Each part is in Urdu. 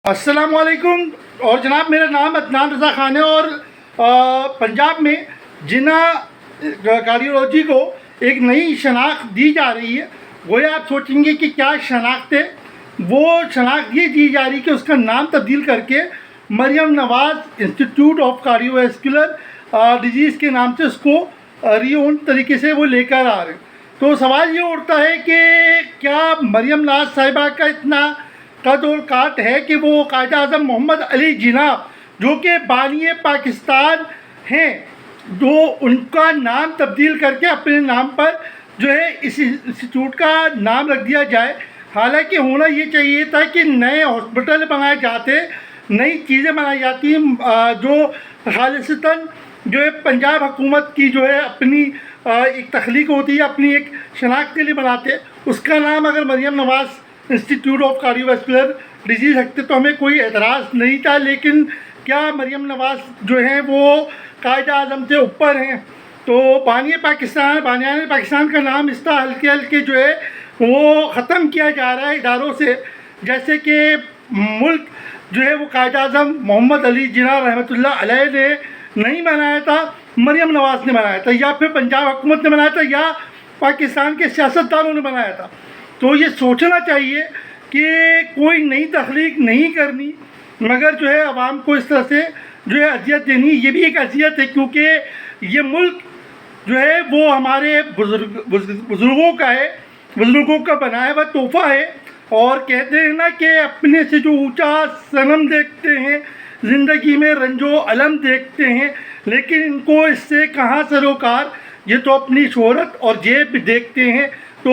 السلام علیکم اور جناب، میرا نام عدنان رضا خان ہے اور پنجاب میں جنا کارڈیولوجی کو ایک نئی شناخت دی جا رہی ہے۔ گویا آپ سوچیں گے کہ کیا شناخت ہے؟ وہ شناخت یہ دی جا رہی ہے کہ اس کا نام تبدیل کر کے Maryam Nawaz institute of cardiovascular disease کے نام سے اس کو ریون طریقے سے وہ لے کر آ رہے ہیں۔ تو سوال یہ اٹھتا ہے کہ کیا مریم نواز صاحبہ کا اتنا قد اور کاٹ ہے کہ وہ قائد اعظم محمد علی جناح جو کہ بانی پاکستان ہیں، جو ان کا نام تبدیل کر کے اپنے نام پر جو ہے اس انسٹیٹیوٹ کا نام رکھ دیا جائے؟ حالانکہ ہونا یہ چاہیے تھا کہ نئے ہاسپٹل بنائے جاتے، نئی چیزیں بنائی جاتی، جو خالصتاً جو ہے پنجاب حکومت کی جو ہے اپنی ایک تخلیق ہوتی ہے، اپنی ایک شناخت کے لیے بناتے۔ اس کا نام اگر Maryam Nawaz institute of cardiovascular disease رکھتے تو ہمیں کوئی اعتراض نہیں تھا، لیکن کیا مریم نواز جو ہیں وہ قائد اعظم سے اوپر ہیں؟ تو بانیان پاکستان کا نام اس طرح ہلکے ہلکے جو ہے وہ ختم کیا جا رہا ہے اداروں سے، جیسے کہ ملک جو ہے وہ قائد اعظم محمد علی جناح رحمۃ اللہ علیہ نے نہیں بنایا تھا، مریم نواز نے بنایا تھا، یا پھر پنجاب حکومت نے بنایا تھا، یا پاکستان کے سیاستدانوں نے بنایا تھا۔ تو یہ سوچنا چاہیے کہ کوئی نئی تخلیق نہیں کرنی، مگر جو ہے عوام کو اس طرح سے جو ہے اذیت دینی، یہ بھی ایک اذیت ہے، کیونکہ یہ ملک جو ہے وہ ہمارے بزرگوں کا ہے، بزرگوں کا بنایا ہوا تحفہ ہے۔ اور کہتے ہیں نا کہ اپنے سے جو اونچا صنم دیکھتے ہیں زندگی میں رنج و الم دیکھتے ہیں، لیکن ان کو اس سے کہاں سروکار، یہ تو اپنی شہرت اور جیب دیکھتے ہیں۔ تو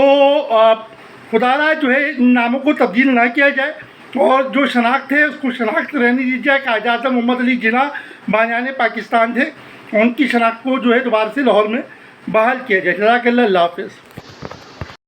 خدا را جو ہے ان ناموں کو تبدیل نہ کیا جائے، اور جو شناخت ہے اس کو شناخت رہنے دی جائے۔ قائد اعظم محمد علی جناح بانیان پاکستان تھے، ان کی شناخت کو جو ہے دوبارہ سے لاہور میں بحال کیا جائے۔ جزاک اللہ، اللہ حافظ۔